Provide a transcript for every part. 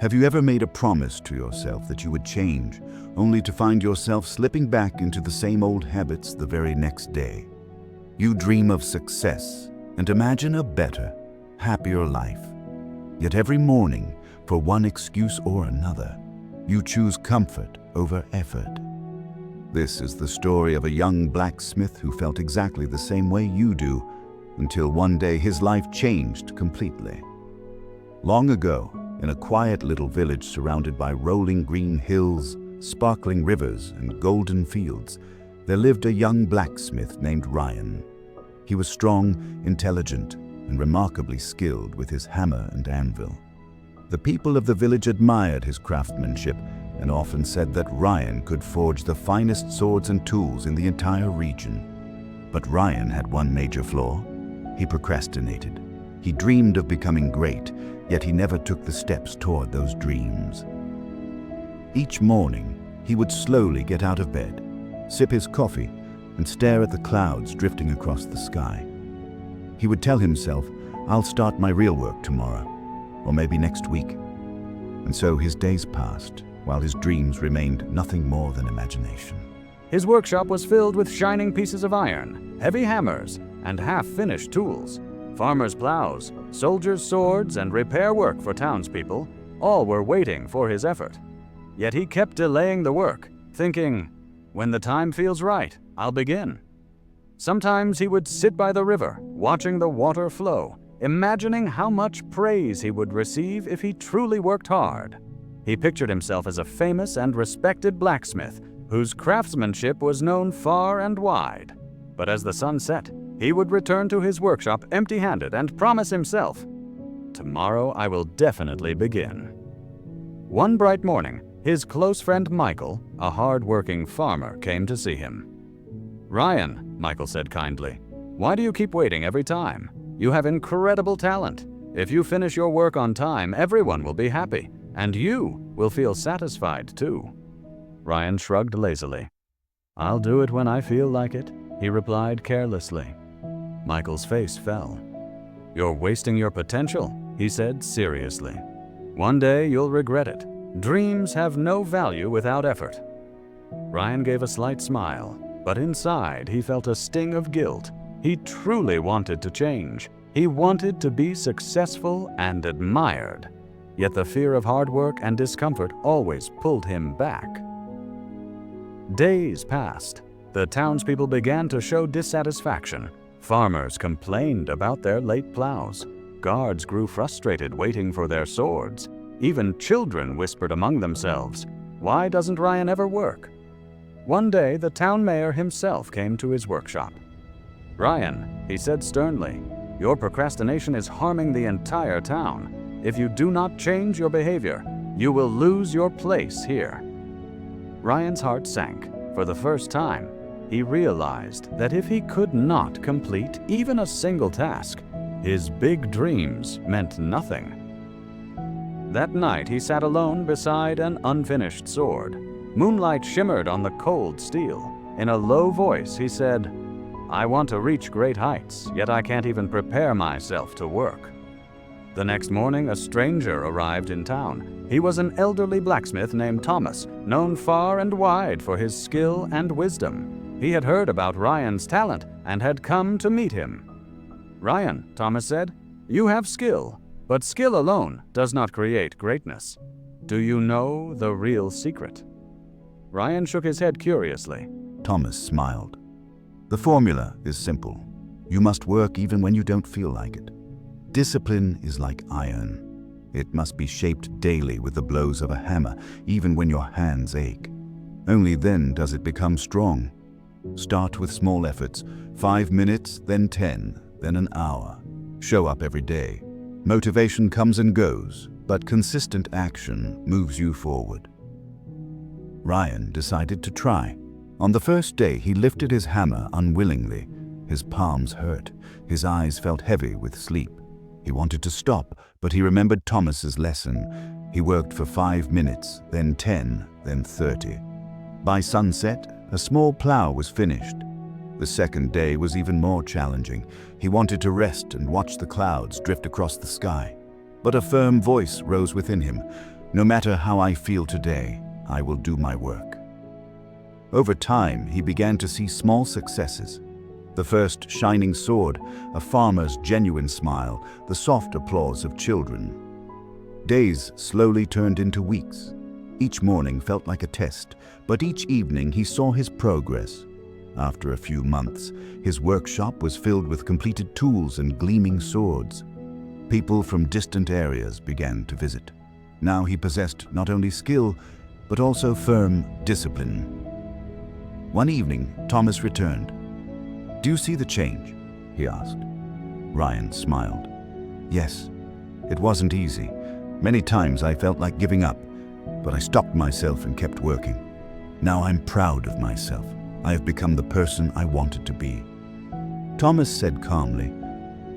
Have you ever made a promise to yourself that you would change, only to find yourself slipping back into the same old habits the very next day? You dream of success and imagine a better, happier life. Yet every morning, for one excuse or another, you choose comfort over effort. This is the story of a young blacksmith who felt exactly the same way you do, until one day his life changed completely. Long ago, in a quiet little village surrounded by rolling green hills, sparkling rivers, and golden fields, there lived a young blacksmith named Ryan. He was strong, intelligent, and remarkably skilled with his hammer and anvil. The people of the village admired his craftsmanship and often said that Ryan could forge the finest swords and tools in the entire region. But Ryan had one major flaw. He procrastinated. He dreamed of becoming great, yet he never took the steps toward those dreams. Each morning, he would slowly get out of bed, sip his coffee, and stare at the clouds drifting across the sky. He would tell himself, "I'll start my real work tomorrow, or maybe next week." And so his days passed, while his dreams remained nothing more than imagination. His workshop was filled with shining pieces of iron, heavy hammers, and half-finished tools. Farmers' plows, soldiers' swords, and repair work for townspeople, all were waiting for his effort. Yet he kept delaying the work, thinking, "When the time feels right, I'll begin." Sometimes he would sit by the river, watching the water flow, imagining how much praise he would receive if he truly worked hard. He pictured himself as a famous and respected blacksmith, whose craftsmanship was known far and wide. But as the sun set, he would return to his workshop empty-handed and promise himself, "Tomorrow I will definitely begin." One bright morning, his close friend Michael, a hard-working farmer, came to see him. "Ryan," Michael said kindly, "why do you keep waiting every time? You have incredible talent. If you finish your work on time, everyone will be happy, and you will feel satisfied too." Ryan shrugged lazily. "I'll do it when I feel like it," he replied carelessly. Michael's face fell. "You're wasting your potential," he said seriously. "One day you'll regret it. Dreams have no value without effort." Ryan gave a slight smile, but inside he felt a sting of guilt. He truly wanted to change. He wanted to be successful and admired. Yet the fear of hard work and discomfort always pulled him back. Days passed. The townspeople began to show dissatisfaction. Farmers complained about their late plows. Guards grew frustrated waiting for their swords. Even children whispered among themselves, "Why doesn't Ryan ever work?" One day, the town mayor himself came to his workshop. "Ryan," he said sternly, "your procrastination is harming the entire town. If you do not change your behavior, you will lose your place here." Ryan's heart sank. For the first time, he realized that if he could not complete even a single task, his big dreams meant nothing. That night, he sat alone beside an unfinished sword. Moonlight shimmered on the cold steel. In a low voice, he said, "I want to reach great heights, yet I can't even prepare myself to work." The next morning, a stranger arrived in town. He was an elderly blacksmith named Thomas, known far and wide for his skill and wisdom. He had heard about Ryan's talent and had come to meet him. "Ryan," Thomas said, "you have skill, but skill alone does not create greatness. Do you know the real secret?" Ryan shook his head curiously. Thomas smiled. "The formula is simple. You must work even when you don't feel like it. Discipline is like iron. It must be shaped daily with the blows of a hammer, even when your hands ache. Only then does it become strong. Start with small efforts, 5 minutes, then 10, then an hour. Show up every day. Motivation comes and goes, but consistent action moves you forward." Ryan decided to try. On the first day, he lifted his hammer unwillingly. His palms hurt. His eyes felt heavy with sleep. He wanted to stop, but he remembered Thomas's lesson. He worked for 5 minutes, then 10, then 30. By sunset, a small plow was finished. The second day was even more challenging. He wanted to rest and watch the clouds drift across the sky. But a firm voice rose within him. No matter how I feel today, I will do my work. Over time, he began to see small successes. The first shining sword, a farmer's genuine smile, the soft applause of children. Days slowly turned into weeks. Each morning felt like a test, but each evening he saw his progress. After a few months, his workshop was filled with completed tools and gleaming swords. People from distant areas began to visit. Now he possessed not only skill, but also firm discipline. One evening, Thomas returned. "Do you see the change?" he asked. Ryan smiled. "Yes, it wasn't easy. Many times I felt like giving up, but I stopped myself and kept working. Now I'm proud of myself. I have become the person I wanted to be." Thomas said calmly,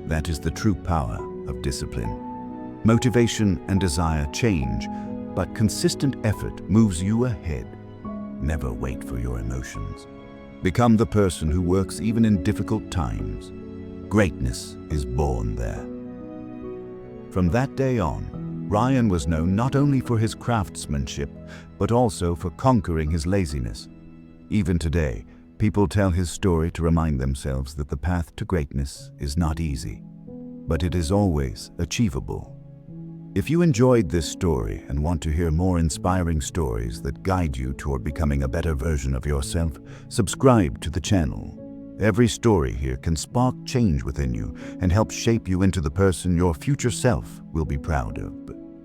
"That is the true power of discipline. Motivation and desire change, but consistent effort moves you ahead. Never wait for your emotions. Become the person who works even in difficult times. Greatness is born there." From that day on, Ryan was known not only for his craftsmanship, but also for conquering his laziness. Even today, people tell his story to remind themselves that the path to greatness is not easy, but it is always achievable. If you enjoyed this story and want to hear more inspiring stories that guide you toward becoming a better version of yourself, subscribe to the channel. Every story here can spark change within you and help shape you into the person your future self will be proud of.